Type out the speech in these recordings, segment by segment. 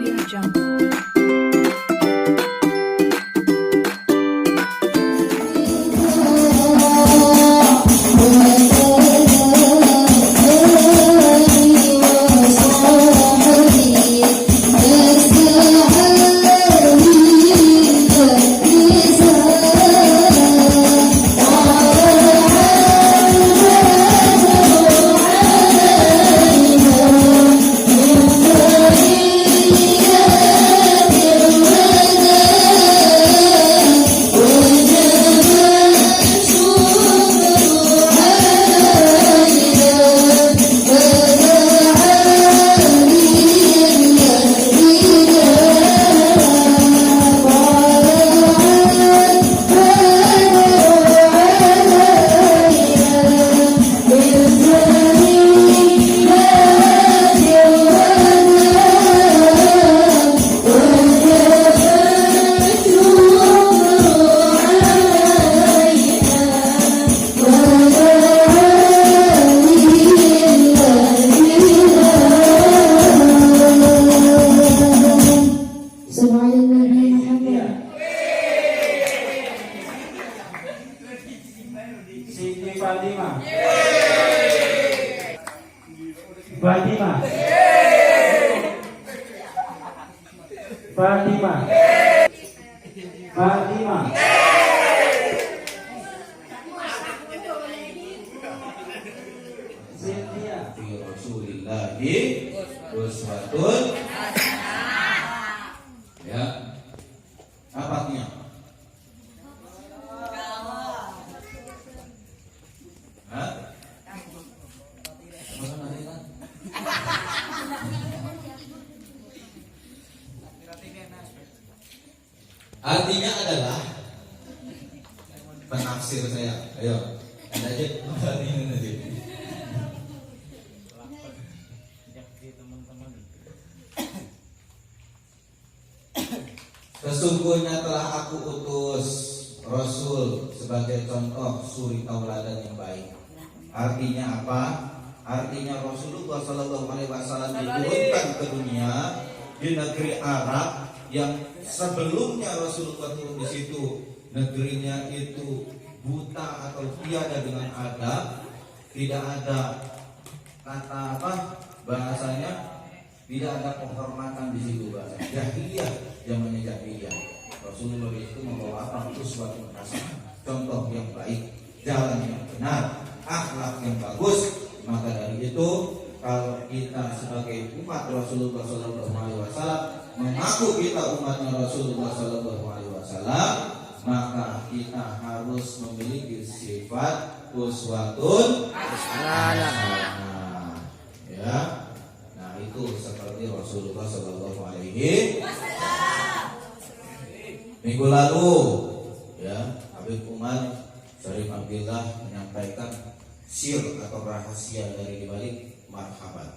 Audio Jungle. Siti Fatimah. Fatimah. Fatimah. Fatimah. Cynthia. Fi Rasulillahi uswatun. Ya. Apa artinya? Hah? Artinya adalah penafsir saya. Ayo, Anda aja artinya aja. Sesungguhnya telah aku utus Rasul sebagai contoh suri tauladan yang baik. Artinya apa? Artinya Rasulullah SAW diturunkan ke dunia di negeri Arab yang sebelumnya Rasulullah turun di situ negerinya itu buta atau tiada dengan adab, tidak ada kata apa bahasanya, tidak ada penghormatan di situ bahasa jahiliyah, zamannya jahiliyah. Rasulullah itu membawa apa? Uswatun hasanah, contoh yang baik, jalan yang benar, akhlak yang bagus. Maka dari itu kalau kita sebagai umat Rasulullah SAW mengaku kita umatnya Rasulullah SAW, maka kita harus memiliki sifat uswatun hasanah. Ya, nah itu seperti Rasulullah SAW. Minggu lalu, ya, Habib Umar Syarif Abdillah menyampaikan sir atau rahasia dari dibalik marhaban.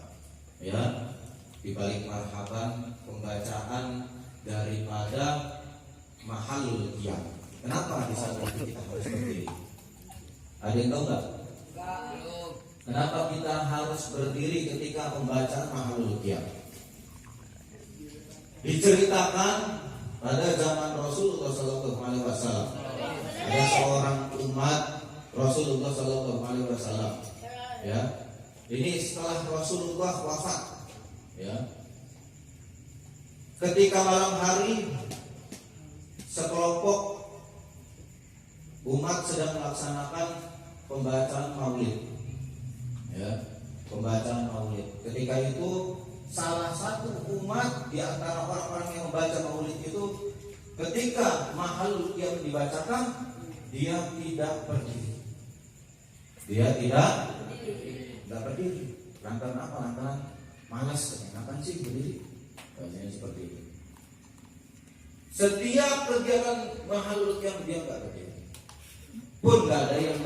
Ya, dibalik marhaban pembacaan daripada mahalul qiyam. Kenapa di saat itu kita harus berdiri? Ada yang tahu nggak? Kenapa kita harus berdiri ketika pembacaan mahalul qiyam? Diceritakan pada zaman Rasulullah SAW ada seorang umat Rasulullah SAW. Ya, ini setelah Rasulullah wafat. Ya, ketika malam hari sekelompok umat sedang melaksanakan pembacaan maulid. Ya, pembacaan maulid. Ketika itu salah satu umat di antara orang-orang yang membaca maulid itu, ketika mahalul qiyam dibacakan, dia tidak berdiri. Dia tidak berdiri. Lantaran apa? Lantaran malas. Kenapa sih berdiri? Bahasanya seperti itu. Setiap kegiatan mahalul qiyam dia nggak berdiri. Pun nggak ada yang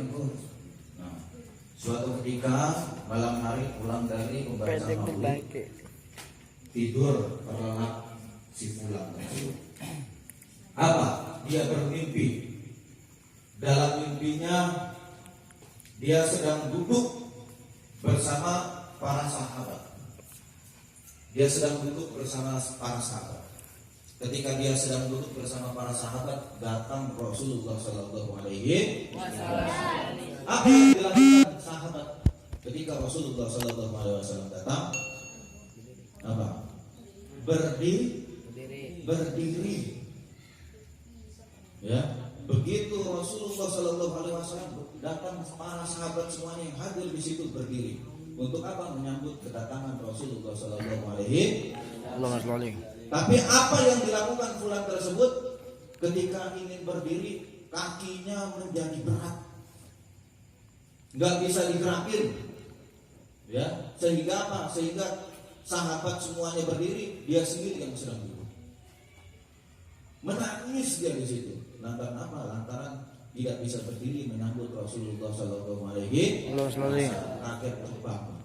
negur. Nah, suatu ketika malam hari pulang dari pembacaan maulid, tidur terlelap si fulan tersebut. Apa? Dia bermimpi. Dalam mimpinya dia sedang duduk bersama para sahabat. Dia sedang duduk bersama para sahabat. Ketika dia sedang duduk bersama para sahabat, datang Rasulullah Sallallahu Alaihi Wasallam. Apa yang dilakukan sahabat ketika Rasulullah Sallallahu Alaihi Wasallam datang? Apa? Berdiri. Ya, begitu Rasulullah Sallallahu Alaihi Wasallam datang, para sahabat semuanya yang hadir di situ berdiri. Untuk apa? Menyambut kedatangan Rasulullah Sallallahu Alaihi Wasallam. Tapi apa yang dilakukan fulan tersebut ketika ingin berdiri, kakinya menjadi berat, nggak bisa digerakin, ya. Sehingga apa? Sehingga sahabat semuanya berdiri, dia sendiri yang sedang duduk. Menangis dia di situ. Lantaran apa? Lantaran tidak bisa berdiri menyambut Rasulullah Sallallahu Alaihi Wasallam. Kaget terbangun,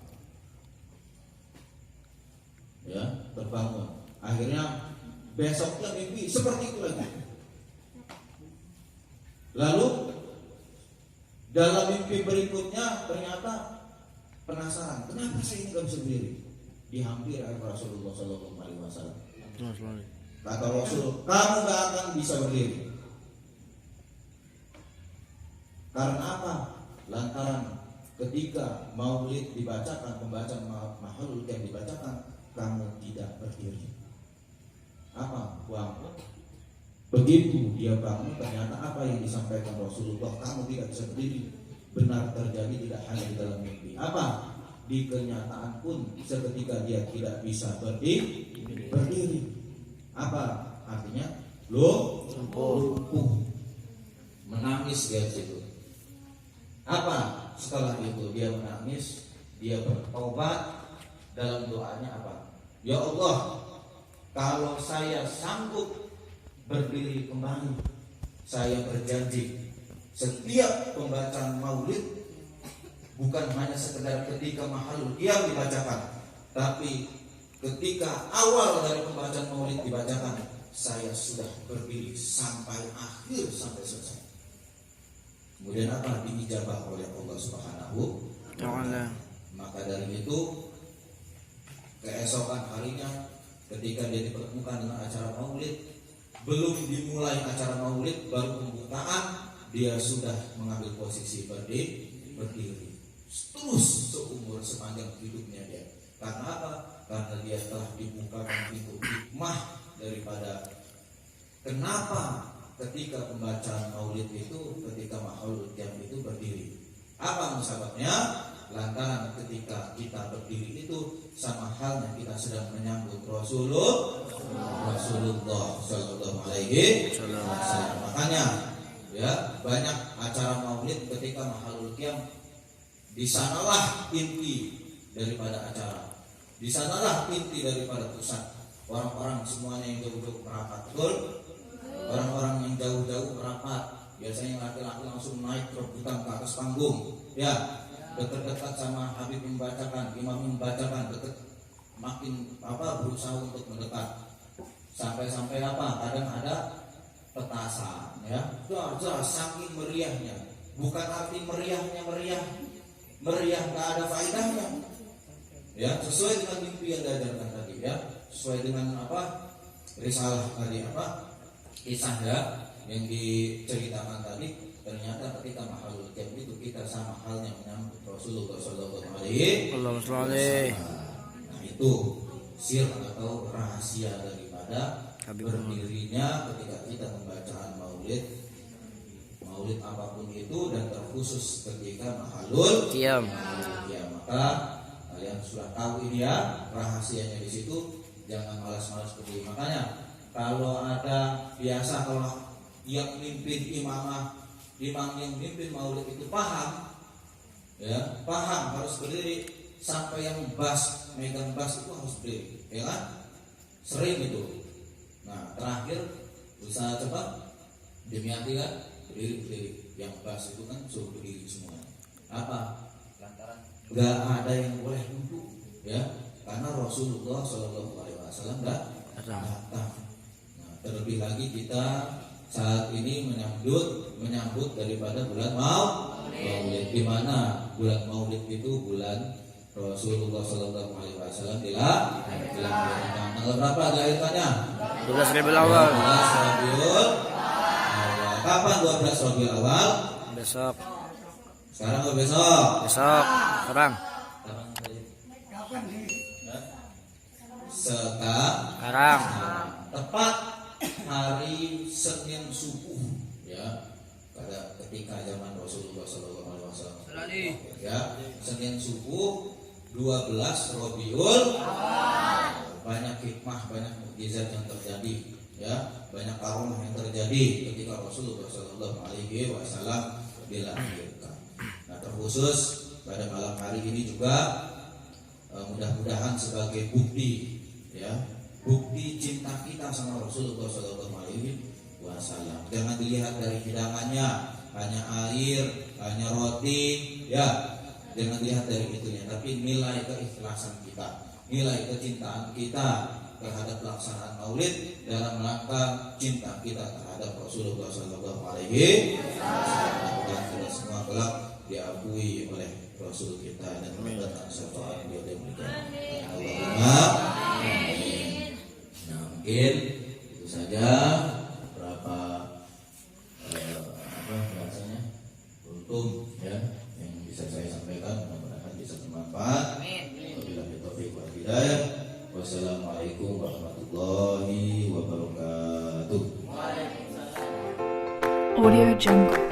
ya, terbangun. Akhirnya besoknya mimpi seperti itu lagi. Lalu dalam mimpi berikutnya ternyata penasaran, kenapa saya ini gak bisa berdiri? Dihampiri oleh Rasulullah Sallallahu Alaihi Wasallam. Kata Rasul, kamu gak akan bisa berdiri. Karena apa? Lantaran ketika maulid dibacakan, pembacaan maulid yang dibacakan, kamu tidak berdiri. Apa? Bangun. Begitu dia bangun, ternyata apa yang disampaikan Rasulullah, kamu tidak bisa berdiri, benar terjadi tidak hanya di dalam mimpi. Apa? Di kenyataan pun seketika dia tidak bisa berdiri. Apa artinya? Lumpuh. Menangis dia situ. Apa? Setelah itu dia menangis, dia bertobat. Dalam doanya apa? Ya Allah, kalau saya sanggup berdiri kembali, saya berjanji setiap pembacaan maulid bukan hanya sekedar ketika mahalul qiyam dibacakan, tapi ketika awal dari pembacaan maulid dibacakan, saya sudah berdiri sampai akhir, sampai selesai. Kemudian apa? Diijabah oleh Allah Subhanahu wa Ta'ala. Maka dari itu keesokan harinya ketika dia dipertemukan dengan acara maulid, belum dimulai acara maulid, baru pembukaan, dia sudah mengambil posisi berdiri terus seumur sepanjang hidupnya dia. Karena apa? Karena dia telah dibukakan pintu hikmah daripada kenapa ketika pembacaan maulid itu, ketika maulid yang itu berdiri. Apa sebabnya? Lantaran ketika kita berdiri itu sama halnya kita sedang menyambut Rasulullah Sallallahu Alaihi Wasallam. Makanya ya, banyak acara maulid ketika mahalul qiyam, di sanalah inti daripada acara, di sanalah inti daripada pusat. Orang-orang semuanya yang jauh-jauh merapat, betul? Orang-orang yang jauh-jauh merapat, biasanya laki-laki langsung naik rebutan ke atas panggung, ya, dekat-dekat sama Habib membacakan, imam membacakan, dekat, makin berusaha untuk mendekat, sampai apa? Kadang ada petasan, ya, saking meriahnya. Bukan arti meriah nggak ada faedahnya, ya, sesuai dengan mimpi yang diajarkan tadi, ya, sesuai dengan risalah tadi, kisah ya yang diceritakan tadi. Ternyata ketika mahalul qiyam itu kita sama halnya menyambut Rasulullah Sallallahu Alaihi Wasallam. Nah, itu sir atau rahasia daripada berdirinya ketika kita membacaan maulid apapun itu, dan terkhusus ketika mahalul qiyam. Maka kalian sudah tahu ini ya, rahasianya di situ. Jangan malas-malas berdiri. Makanya kalau ada biasa, kalau yang mimpin imam yang mimpin maulid itu paham, ya, paham harus berdiri, sampai yang megang bass itu harus berdiri, ya kan? Sering itu. Nah, terakhir usaha cepat demi hati kan, berdiri. Yang bass itu kan suruh berdiri semua. Apa? Lantaran nggak ada yang boleh duduk, ya, karena Rasulullah Shallallahu Alaihi Wasallam nggak datang. Nah, terlebih lagi kita saat ini menyambut daripada bulan Maulid, di mana bulan Maulid itu bulan Rasulullah Sallallahu Alaihi Wasallam dilahirkan. Tanggal berapa dilahirkannya? 12 Rabiul Awal. 12 Rabiul Awal. Kapan 12 Rabiul Awal? Besok. Sekarang atau besok? Besok. Sekarang. Sekarang. Tepat hari Senin subuh, ya. Ketika zaman Rasulullah SAW, ya, Senin subuh 12 Rabiul. Banyak hikmah, banyak mukjizat yang terjadi, ya, banyak karomah yang terjadi ketika Rasulullah SAW dilahirkan. Nah, terkhusus pada malam hari ini juga mudah-mudahan sebagai bukti, ya, bukti cinta kita sama Rasulullah SAW. Jangan dilihat dari hidangannya, hanya air, hanya roti, ya. Jangan dilihat dari itunya, tapi nilai keikhlasan kita, nilai kecintaan kita terhadap pelaksanaan Maulid dalam rangka cinta kita terhadap Rasulullah SAW. Dan kita semua kelak diakui oleh Rasul kita dan mendapatkan syafaat beliau dan Allahumma amin. Nah, mungkin itu saja berapa bahasanya untung, ya, yang bisa saya sampaikan. Mudah-mudahan bisa bermanfaat. Wabillahi taufiq wal hidayah. Wassalamualaikum warahmatullahi wabarakatuh. Audio Jungle.